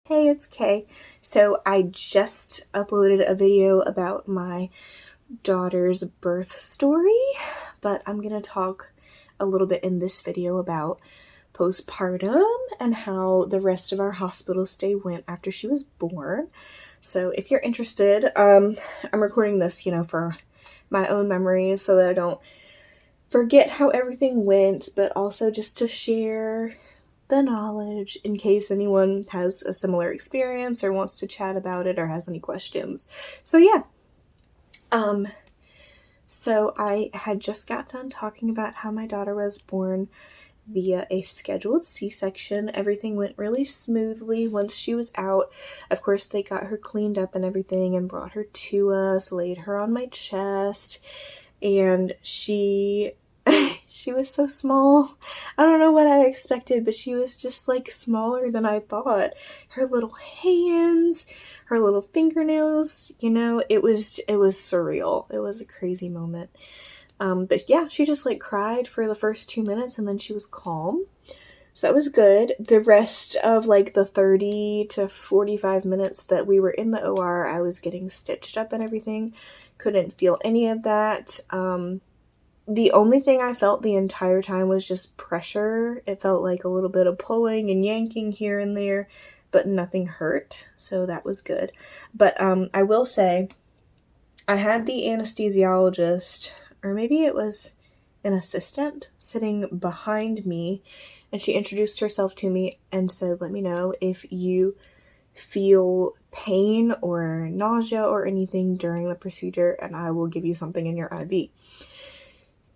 Hey, it's Kay. So I just uploaded a video about my daughter's birth story, but I'm gonna talk a little bit in this video about postpartum and how the rest of our hospital stay went after she was born. So if you're interested, I'm recording this, for my own memories so that I don't forget how everything went, but also just to share the knowledge in case anyone has a similar experience or wants to chat about it or has any questions. So yeah. So I had just got done talking about how my daughter was born via a scheduled C-section. Everything went really smoothly once she was out. Of course, they got her cleaned up and everything and brought her to us, laid her on my chest, and she she was so small. I don't know what I expected, but she was just like smaller than I thought. Her little hands, her little fingernails, it was surreal. It was a crazy moment. But yeah, she just like cried for the first 2 minutes and then she was calm. So that was good. The rest of like the 30 to 45 minutes that we were in the OR, I was getting stitched up and everything. Couldn't feel any of that. The only thing I felt the entire time was just pressure. It felt like a little bit of pulling and yanking here and there, but nothing hurt. So that was good. But I will say, I had the anesthesiologist, or maybe it was an assistant, sitting behind me, and she introduced herself to me and said, "Let me know if you feel pain or nausea or anything during the procedure, and I will give you something in your IV."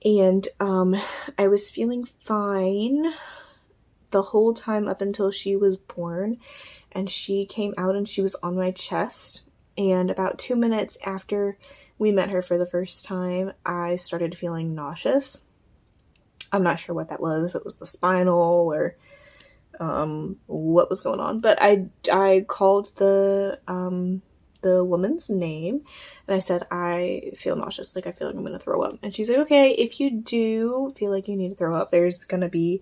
And I was feeling fine the whole time up until she was born, and she came out and she was on my chest. And about 2 minutes after we met her for the first time, I started feeling nauseous. I'm not sure what that was, if it was the spinal or what was going on, but I called the woman's name and I said, "I feel nauseous, like I feel like I'm gonna throw up." And she's like, "Okay, if you do feel like you need to throw up, there's gonna be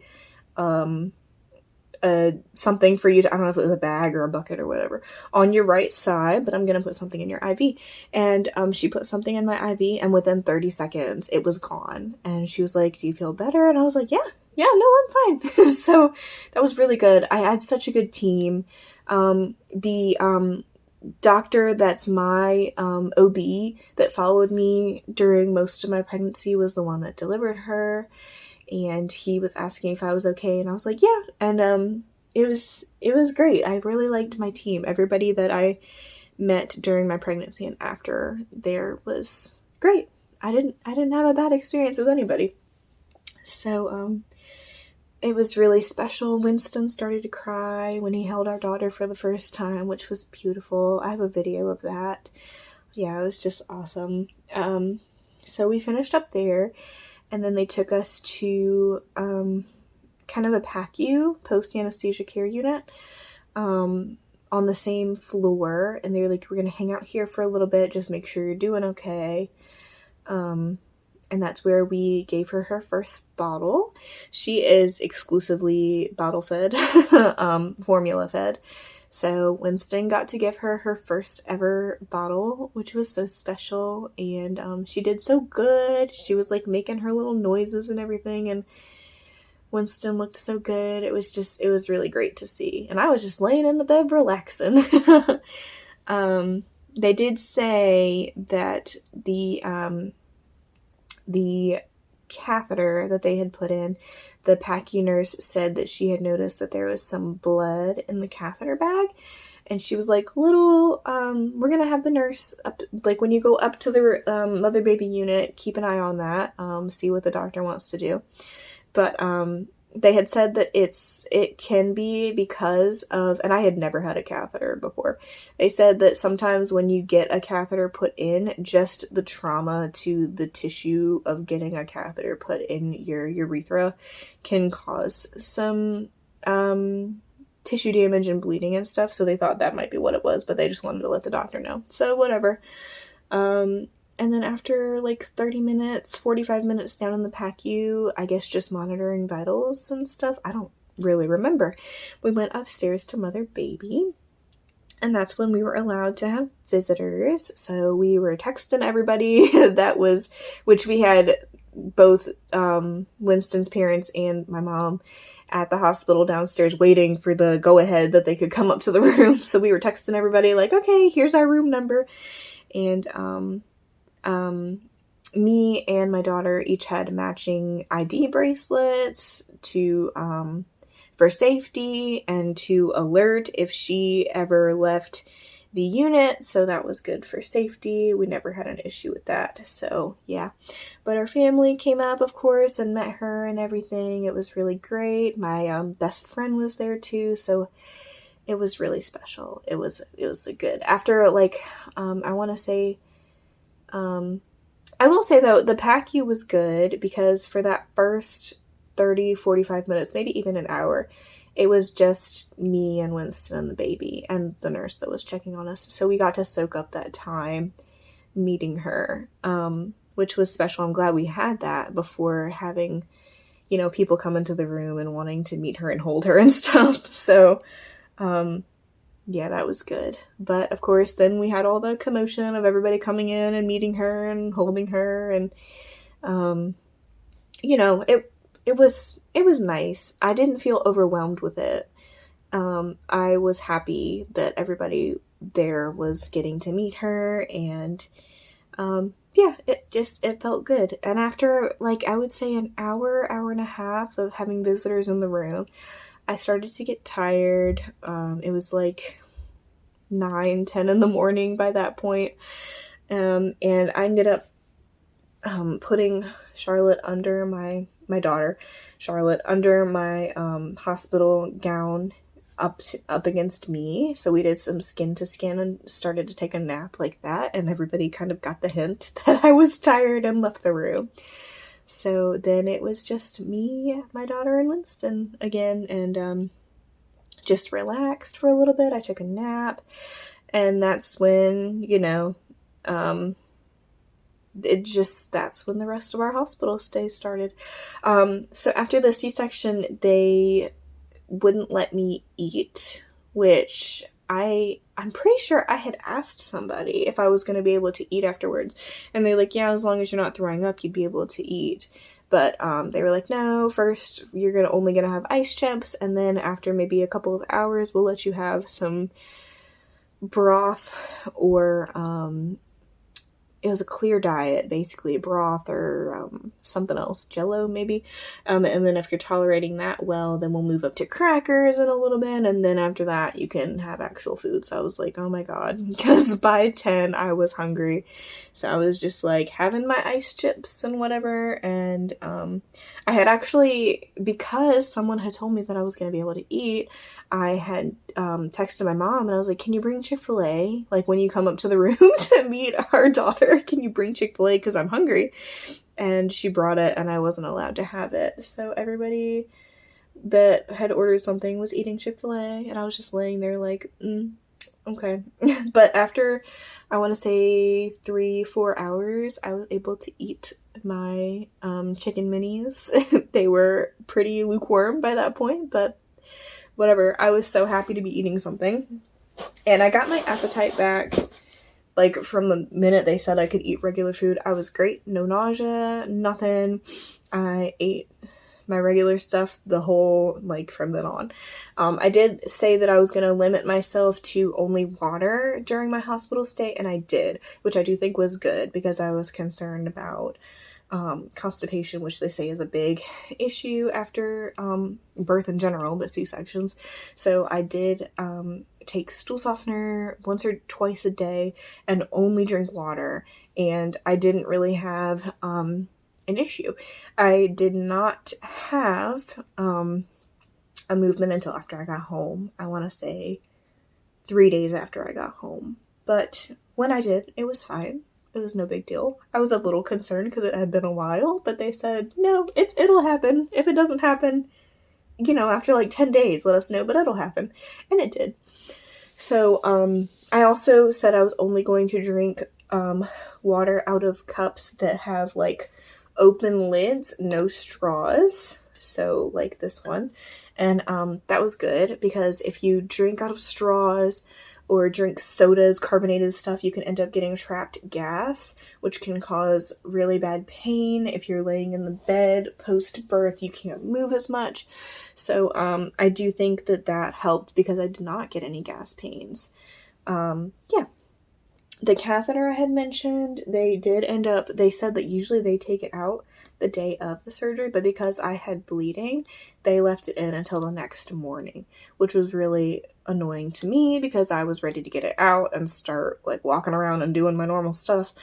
something for you to, I don't know if it was a bag or a bucket or whatever, on your right side, but I'm gonna put something in your IV." And she put something in my IV, and within 30 seconds it was gone. And she was like, "Do you feel better?" And I was like, yeah, no, I'm fine. So that was really good. I had such a good team. The doctor that's my OB that followed me during most of my pregnancy was the one that delivered her, and he was asking if I was okay, and I was like, yeah. And it was great. I really liked my team. Everybody that I met during my pregnancy and after there was great. I didn't have a bad experience with anybody. So it was really special. Winston started to cry when he held our daughter for the first time, which was beautiful. I have a video of that. Yeah, it was just awesome. So we finished up there, and then they took us to kind of a PACU, post-anesthesia care unit, on the same floor. And they were like, "We're going to hang out here for a little bit, just make sure you're doing okay." And that's where we gave her her first bottle. She is exclusively bottle fed, formula fed. So Winston got to give her her first ever bottle, which was so special. And she did so good. She was like making her little noises and everything. And Winston looked so good. It was really great to see. And I was just laying in the bed relaxing. They did say that the catheter that they had put in, the PACU nurse said that she had noticed that there was some blood in the catheter bag, and she was like, "Little, we're gonna have the nurse up, like when you go up to the mother baby unit, keep an eye on that, see what the doctor wants to do." But they had said that it can be because of, and I had never had a catheter before. They said that sometimes when you get a catheter put in, just the trauma to the tissue of getting a catheter put in your urethra can cause some tissue damage and bleeding and stuff. So they thought that might be what it was, but they just wanted to let the doctor know. So whatever. And then after like 30 minutes, 45 minutes down in the PACU, I guess just monitoring vitals and stuff, I don't really remember, we went upstairs to mother baby. And that's when we were allowed to have visitors. So we were texting everybody which we had both Winston's parents and my mom at the hospital downstairs waiting for the go-ahead that they could come up to the room. So we were texting everybody like, okay, here's our room number. And me and my daughter each had matching ID bracelets for safety and to alert if she ever left the unit, so that was good for safety. We never had an issue with that, so yeah. But our family came up, of course, and met her and everything. It was really great. My best friend was there too, so it was really special. It was a good, after like I want to say I will say though, the PACU was good because for that first 30, 45 minutes, maybe even an hour, it was just me and Winston and the baby and the nurse that was checking on us. So we got to soak up that time meeting her, which was special. I'm glad we had that before having, people come into the room and wanting to meet her and hold her and stuff. So, yeah, that was good. But of course, then we had all the commotion of everybody coming in and meeting her and holding her. And, it was nice. I didn't feel overwhelmed with it. I was happy that everybody there was getting to meet her, and yeah, it felt good. And after I would say an hour and a half of having visitors in the room, I started to get tired. It was 9, 10 in the morning by that point. And I ended up putting Charlotte under my daughter, Charlotte, under my hospital gown up against me. So we did some skin to skin and started to take a nap like that. And everybody kind of got the hint that I was tired and left the room. So then it was just me, my daughter, and Winston again. And just relaxed for a little bit. I took a nap. And that's when, that's when the rest of our hospital stay started. So after the C-section, they wouldn't let me eat, which I'm pretty sure I had asked somebody if I was going to be able to eat afterwards. And they're like, yeah, as long as you're not throwing up, you'd be able to eat. But they were like, no, first you're only going to have ice chips. And then after maybe a couple of hours, we'll let you have some broth or it was a clear diet, basically broth or something else, Jello maybe, and then if you're tolerating that well, then we'll move up to crackers in a little bit, and then after that you can have actual food. So I was like, oh my god, because by 10 I was hungry, so I was just having my ice chips and whatever. And I had actually, because someone had told me that I was going to be able to eat, I had texted my mom and I was like, can you bring Chick-fil-A? When you come up to the room to meet our daughter, can you bring Chick-fil-A? Because I'm hungry. And she brought it and I wasn't allowed to have it. So everybody that had ordered something was eating Chick-fil-A and I was just laying there okay. But after, I want to say 3-4 hours, I was able to eat my chicken minis. They were pretty lukewarm by that point, but whatever. I was so happy to be eating something. And I got my appetite back. From the minute they said I could eat regular food, I was great. No nausea, nothing. I ate my regular stuff the whole, from then on. I did say that I was going to limit myself to only water during my hospital stay, and I did, which I do think was good because I was concerned about constipation, which they say is a big issue after birth in general, but C-sections. So I did take stool softener once or twice a day and only drink water, and I didn't really have an issue. I did not have a movement until after I got home. I want to say 3 days after I got home. But when I did, it was fine. It was no big deal. I was a little concerned because it had been a while, but they said, no, it'll happen. If it doesn't happen, after 10 days, let us know, but it'll happen. And it did. So, I also said I was only going to drink water out of cups that have open lids, no straws. So this one. And that was good because if you drink out of straws or drink sodas, carbonated stuff, you can end up getting trapped gas, which can cause really bad pain. If you're laying in the bed post-birth, you can't move as much. So I do think that helped because I did not get any gas pains. Yeah. The catheter I had mentioned, they said that usually they take it out the day of the surgery, but because I had bleeding, they left it in until the next morning, which was really annoying to me because I was ready to get it out and start like walking around and doing my normal stuff.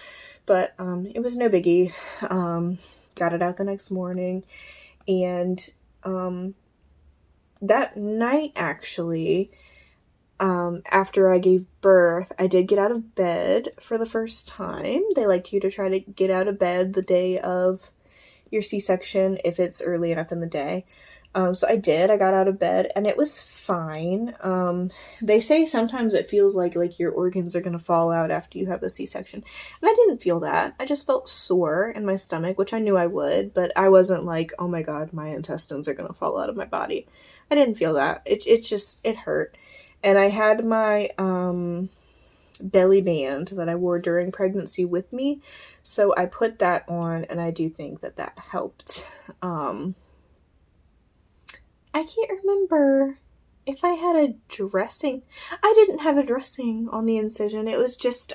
But it was no biggie. Got it out the next morning, and that night actually, after I gave birth, I did get out of bed for the first time. They liked you to try to get out of bed the day of your C-section if it's early enough in the day. So I did. I got out of bed and it was fine. They say sometimes it feels like your organs are going to fall out after you have a C-section. And I didn't feel that. I just felt sore in my stomach, which I knew I would, but I wasn't like, oh my God, my intestines are going to fall out of my body. I didn't feel that. It hurt. And I had my belly band that I wore during pregnancy with me, so I put that on, and I do think that helped. I can't remember if I had a dressing. I didn't have a dressing on the incision. It was just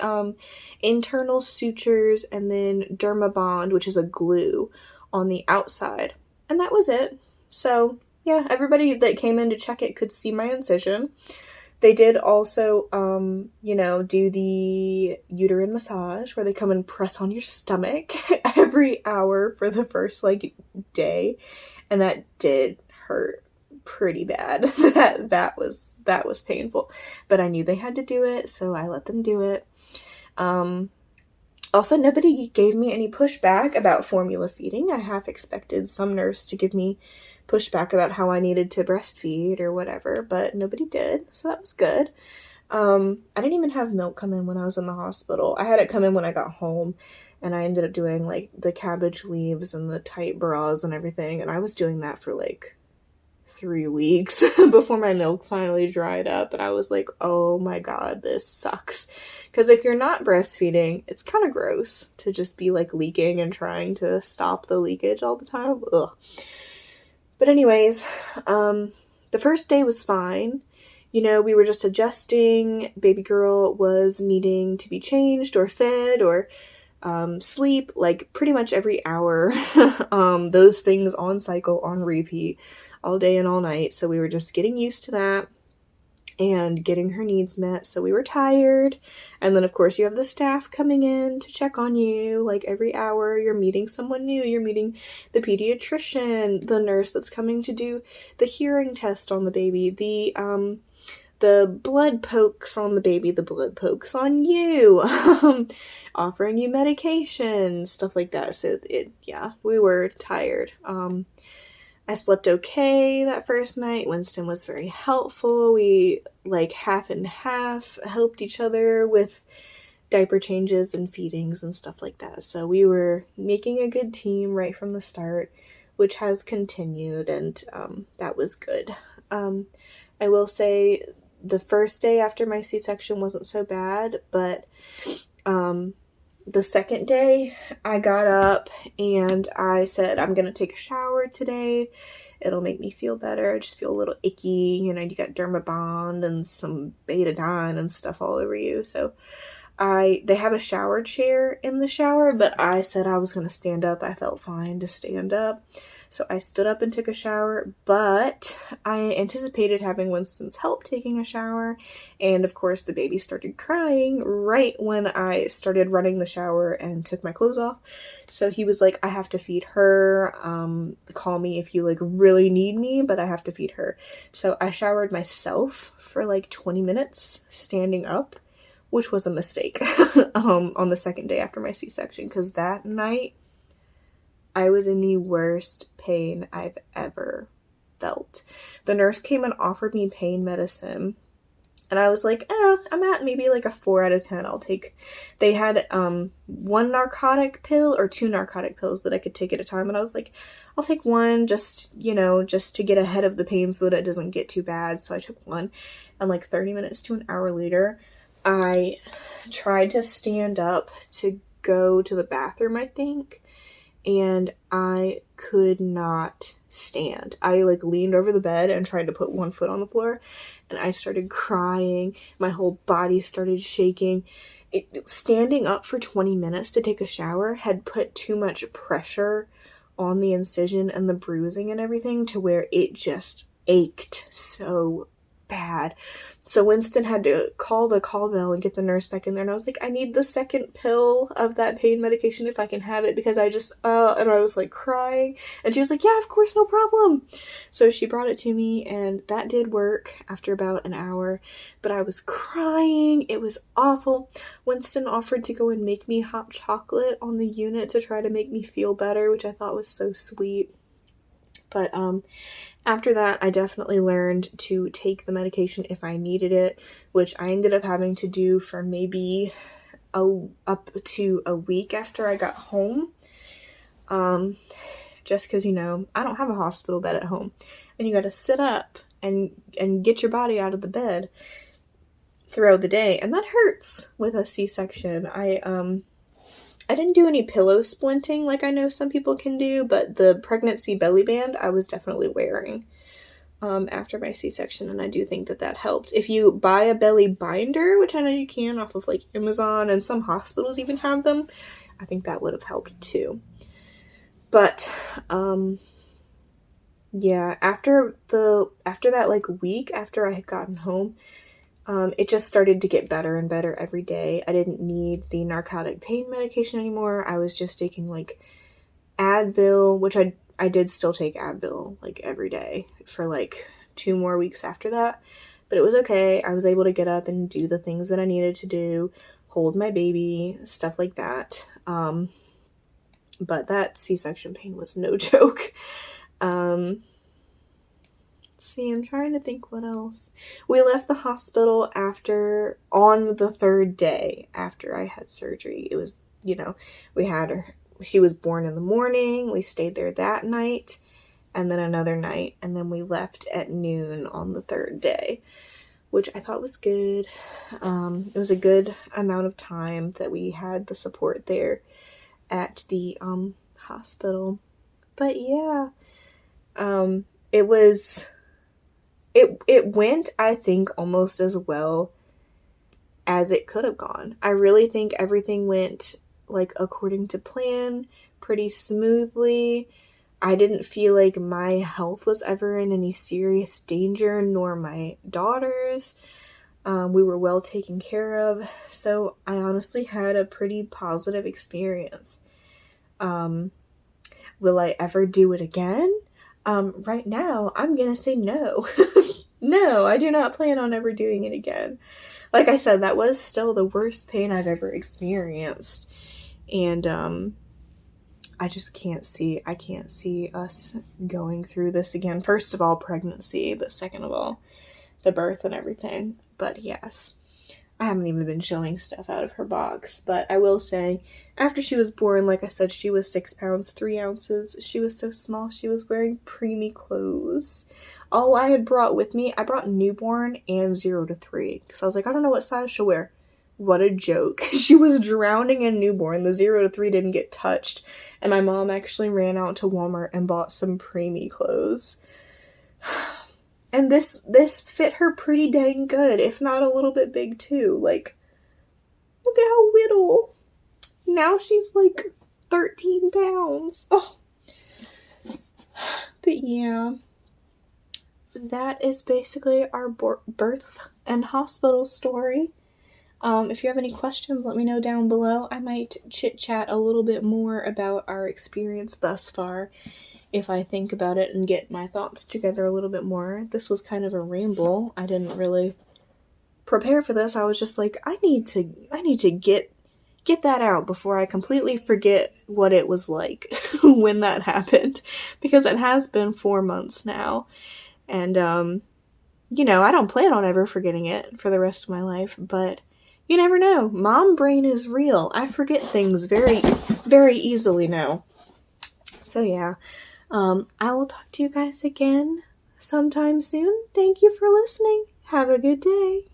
internal sutures and then Dermabond, which is a glue, on the outside. And that was it. So, yeah, everybody that came in to check it could see my incision. They did also, do the uterine massage where they come and press on your stomach every hour for the first, day. And that did hurt pretty bad. that was painful. But I knew they had to do it, so I let them do it. Also, nobody gave me any pushback about formula feeding. I half expected some nurse to give me pushback about how I needed to breastfeed or whatever, but nobody did, so that was good. I didn't even have milk come in when I was in the hospital. I had it come in when I got home, and I ended up doing, the cabbage leaves and the tight bras and everything, and I was doing that for, 3 weeks before my milk finally dried up, and I was like, oh my God, this sucks. Because if you're not breastfeeding, it's kind of gross to just be leaking and trying to stop the leakage all the time. Ugh. But anyways, the first day was fine. We were just adjusting. Baby girl was needing to be changed or fed or sleep pretty much every hour. Those things on cycle, on repeat, all day and all night. So we were just getting used to that and getting her needs met. So we were tired. And then, of course, you have the staff coming in to check on you. Every hour, you're meeting someone new. You're meeting the pediatrician, the nurse that's coming to do the hearing test on the baby, the blood pokes on the baby, the blood pokes on you, offering you medication, stuff like that. So we were tired. I slept okay that first night. Winston was very helpful. We half and half helped each other with diaper changes and feedings and stuff like that. So we were making a good team right from the start, which has continued, and that was good. I will say the first day after my C-section wasn't so bad, but the second day I got up and I said, I'm going to take a shower today. It'll make me feel better. I just feel a little icky. You got Dermabond and some betadine and stuff all over you. So they have a shower chair in the shower, but I said I was going to stand up. I felt fine to stand up. So I stood up and took a shower, but I anticipated having Winston's help taking a shower. And of course, the baby started crying right when I started running the shower and took my clothes off. So he was like, I have to feed her. Call me if you really need me, but I have to feed her. So I showered myself for 20 minutes standing up, which was a mistake on the second day after my C-section, because that night I was in the worst pain I've ever felt. The nurse came and offered me pain medicine And I was like, I'm at maybe like a 4 out of 10. They had one narcotic pill or 2 narcotic pills that I could take at a time. And I was like, I'll take one just to get ahead of the pain so that it doesn't get too bad. So I took one. And like 30 minutes to an hour later, I tried to stand up to go to the bathroom, I think. And I could not stand. I like leaned over the bed and tried to put one foot on the floor, and I started crying. My whole body started shaking. Standing up for 20 minutes to take a shower had put too much pressure on the incision and the bruising and everything to where it just ached so bad. So Winston had to call the call bell and get the nurse back in there, and I was like, I need the second pill of that pain medication if I can have it, because and I was like crying, and she was like, yeah, of course, no problem. So she brought it to me, and that did work after about an hour, but I was crying. It was awful. Winston offered to go and make me hot chocolate on the unit to try to make me feel better, which I thought was so sweet. But after that, I definitely learned to take the medication if I needed it, which I ended up having to do for maybe up to a week after I got home. Just because, I don't have a hospital bed at home, and you got to sit up and get your body out of the bed throughout the day, and that hurts with a C-section. I didn't do any pillow splinting like I know some people can do, but the pregnancy belly band I was definitely wearing after my C-section, and I do think that helped. If you buy a belly binder, which I know you can off of like Amazon, and some hospitals even have them, I think that would have helped too. But yeah, after that like week after I had gotten home, it just started to get better and better every day. I didn't need the narcotic pain medication anymore. I was just taking like Advil, which I did still take Advil like every day for like 2 more weeks after that. But it was okay. I was able to get up and do the things that I needed to do, hold my baby, stuff like that. But that C-section pain was no joke. See, I'm trying to think what else. We left the hospital on the 3rd day after I had surgery. It was, she was born in the morning. We stayed there that night, and then another night, and then we left at noon on the 3rd day, which I thought was good. It was a good amount of time that we had the support there at the hospital. But yeah, it went, I think, almost as well as it could have gone. I really think everything went like according to plan, pretty smoothly. I didn't feel like my health was ever in any serious danger, nor my daughter's. We were well taken care of, so I honestly had a pretty positive experience. Will I ever do it again? Right now, I'm gonna say no. No, I do not plan on ever doing it again. Like I said, that was still the worst pain I've ever experienced. And, I can't see us going through this again. First of all, pregnancy, but second of all, the birth and everything. But yes, I haven't even been showing stuff out of her box, but I will say, after she was born, like I said, she was 6 pounds, 3 ounces. She was so small, she was wearing preemie clothes. All I had brought with me, I brought newborn and 0 to 3, because I was like, I don't know what size she'll wear. What a joke. She was drowning in newborn. The 0 to 3 didn't get touched, and my mom actually ran out to Walmart and bought some preemie clothes. And this fit her pretty dang good, if not a little bit big too. Like, look at how little. Now she's like 13 pounds. Oh. But yeah, that is basically our birth and hospital story. If you have any questions, let me know down below. I might chit-chat a little bit more about our experience thus far, if I think about it and get my thoughts together a little bit more. This was kind of a ramble. I didn't really prepare for this. I was just like, I need to get that out before I completely forget what it was like when that happened, because it has been 4 months now. And I don't plan on ever forgetting it for the rest of my life, but you never know. Mom brain is real. I forget things very, very easily now. So yeah, I will talk to you guys again sometime soon. Thank you for listening. Have a good day.